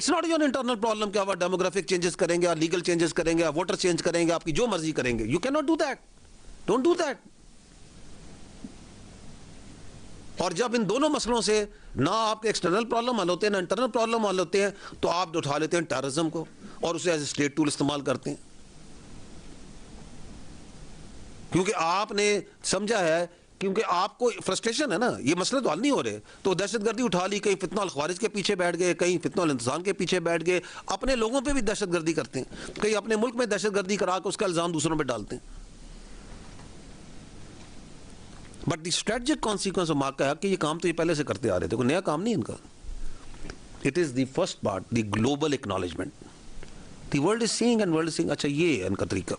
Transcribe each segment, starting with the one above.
It's not your internal problem कि आप demographic changes करेंगे, आप लीगल चेंजेस करेंगे, आप वोटर चेंज करेंगे, आपकी जो मर्जी करेंगे. You can not do that. Don't do that. और जब इन दोनों मसलों से ना आपके एक्सटर्नल प्रॉब्लम हल होते हैं ना इंटरनल प्रॉब्लम हल होते हैं, तो आप उठा लेते हैं टेररिज्म को और उसे एज ए स्टेट टूल इस्तेमाल करते हैं. क्योंकि आपने समझा है, क्योंकि आपको फ्रस्ट्रेशन है ना, ये मसले तो हल नहीं हो रहे, तो दहशतगर्दी उठा ली. कहीं फितना अल ख्वारिज के पीछे बैठ गए, कहीं फितना अल इंतजाम के पीछे बैठ गए. अपने लोगों पे भी दहशतगर्दी करते हैं, कहीं अपने मुल्क में दहशतगर्दी करा के उसका इल्जाम दूसरों पे डालते हैं. But the strategic consequence of मार्का है कि ये काम तो ये पहले से करते आ रहे थे, कोई नया काम नहीं इनका. It is the first part, the global acknowledgement. The world is seeing and world is seeing. अच्छा, ये है इनका तरीका.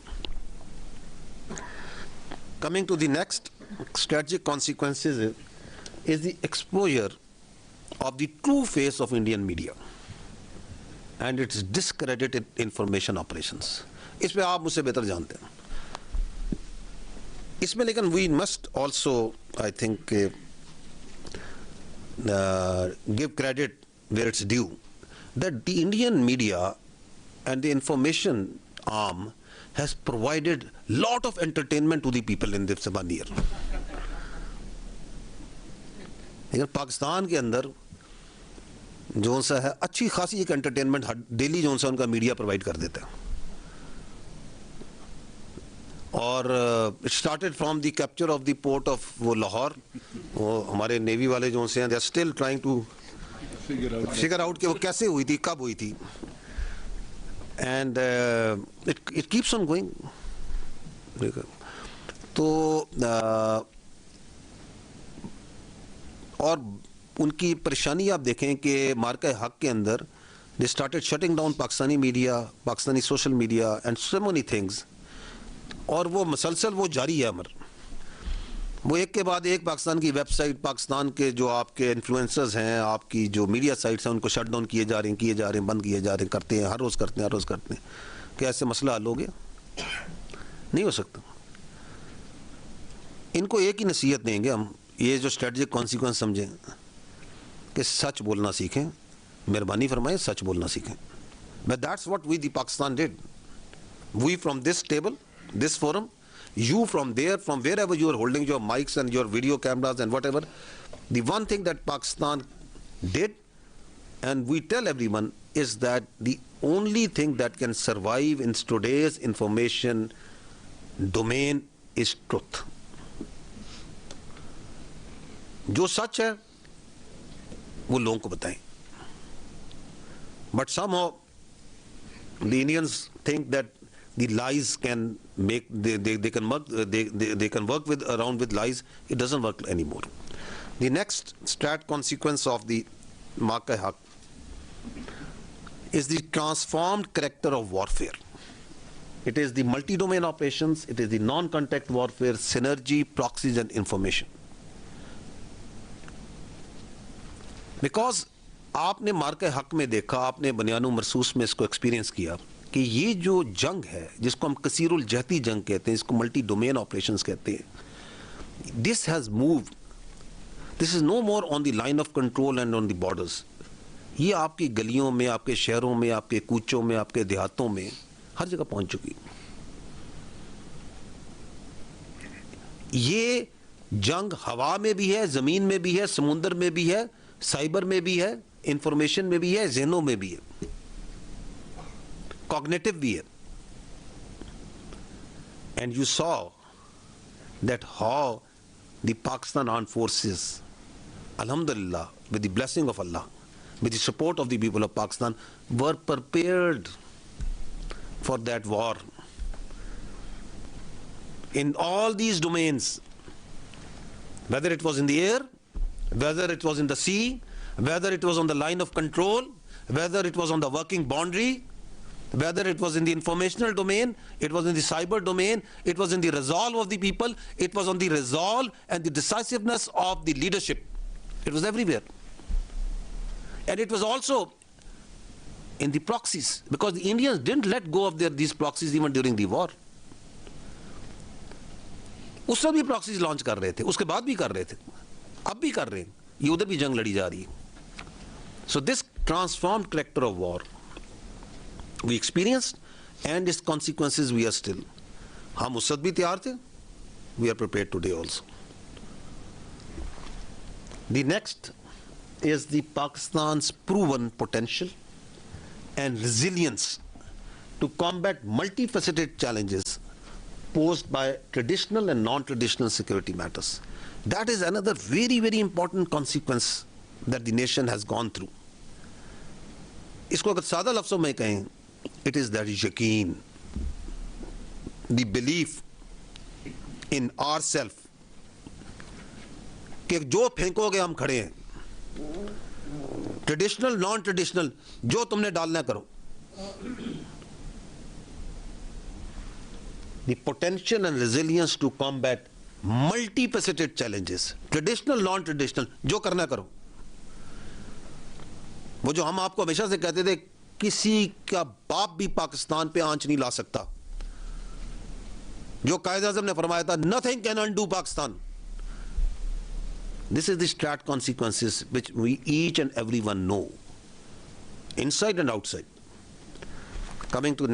Coming to the next strategic consequences is the exposure of the true face of Indian media and its discredited information operations. इसमें आप मुझसे बेहतर जानते हैं. इसमें लेकिन we must also, I think, give credit where it's due, that the Indian media and the information arm has provided lot of entertainment to the people in this 1 year. लेकिन पाकिस्तान के अंदर जो सा है अच्छी खासी एक एंटरटेनमेंट डेली जो सा उनका मीडिया प्रोवाइड कर देता है. और it started from the capture of the port of वो लाहौर. वो हमारे नेवी वाले जो से हैं, they are still trying to figure out कि वो कैसे हुई थी, कब हुई थी. And it keeps on going. तो और उनकी परेशानी आप देखें कि मार्का हक के अंदर they started shutting down Pakistani media, Pakistani social media and so many things. और वो मसलसल वो जारी है अमर. वो एक के बाद एक पाकिस्तान की वेबसाइट, पाकिस्तान के जो आपके इन्फ्लुएंसर्स हैं, आपकी जो मीडिया साइट्स हैं, उनको शट डाउन किए जा रहे हैं, बंद किए जा रहे हैं, करते हैं, हर रोज़ करते हैं. क्या ऐसे मसला हल हो गया? नहीं हो सकता. इनको एक ही नसीहत देंगे हम, ये जो स्ट्रेटजिक कॉन्सिक्वेंस समझें कि सच बोलना सीखें, मेहरबानी फरमाएं सच बोलना सीखें. But that's what we the Pakistan did. We from this table, this forum, you from there, from wherever you are holding your mics and your video cameras and whatever, the one thing that Pakistan did, and we tell everyone, is that the only thing that can survive in today's information domain is truth. जो सच है वो लोगों को बताएं. But somehow the Indians think that the lies can make they can work with around with lies. It doesn't work anymore. The next strat consequence of the Marka Haq is the transformed character of warfare. It is the multi-domain operations, it is the non-contact warfare, synergy, proxies and information. Because आपने मार्का हक में देखा, आपने बनियानो मरसूस में इसको experience किया कि ये जो जंग है, जिसको हम कसीरुल जहती जंग कहते हैं, इसको मल्टी डोमेन ऑपरेशंस कहते हैं, this has moved, this is no more on the line of control and on the borders. ये आपकी गलियों में, आपके शहरों में, आपके कूचों में, आपके देहातों में, हर जगह पहुंच चुकी. ये जंग हवा में भी है, जमीन में भी है, समुंदर में भी है, साइबर में भी है, इंफॉर्मेशन में भी है, जहनों में भी है, cognitive भी है. And you saw that how the Pakistan Armed Forces, alhamdulillah, with the blessing of Allah, with the support of the people of Pakistan, were prepared for that war in all these domains, whether it was in the air, whether it was in the sea, whether it was on the line of control, whether it was on the working boundary, whether it was in the informational domain, it was in the cyber domain, it was in the resolve of the people, it was on the resolve and the decisiveness of the leadership. It was everywhere. And it was also in the proxies, because the Indians didn't let go of these proxies even during the war. उस समय भी proxies launch कर रहे थे, उसके बाद भी कर रहे थे, अब भी कर रहे हैं, ये उधर भी जंग लड़ी जा रही है. So this transformed character of war. We experienced and its consequences we are still. हम उस वक्त भी तैयार थे. We are prepared today also. The next is the Pakistan's proven potential and resilience to combat multifaceted challenges posed by traditional and non-traditional security matters. That is another very, very important consequence that the nation has gone through. इसको अगर सादा लफ्ज़ों में कहें, it is that यकीन, the belief in ourself कि जो फेंकोगे हम खड़े हैं, ट्रेडिशनल नॉन ट्रेडिशनल जो तुमने डालना करो. The potential and resilience to combat multifaceted challenges, traditional non-traditional, जो करना करो. वो जो हम आपको हमेशा से कहते थे, किसी का बाप भी पाकिस्तान पे आंच नहीं ला सकता. जो कायद आज़म ने फरमाया था, nothing can undo Pakistan. This is the strat consequences which we each and everyone know, inside and outside. Coming to next.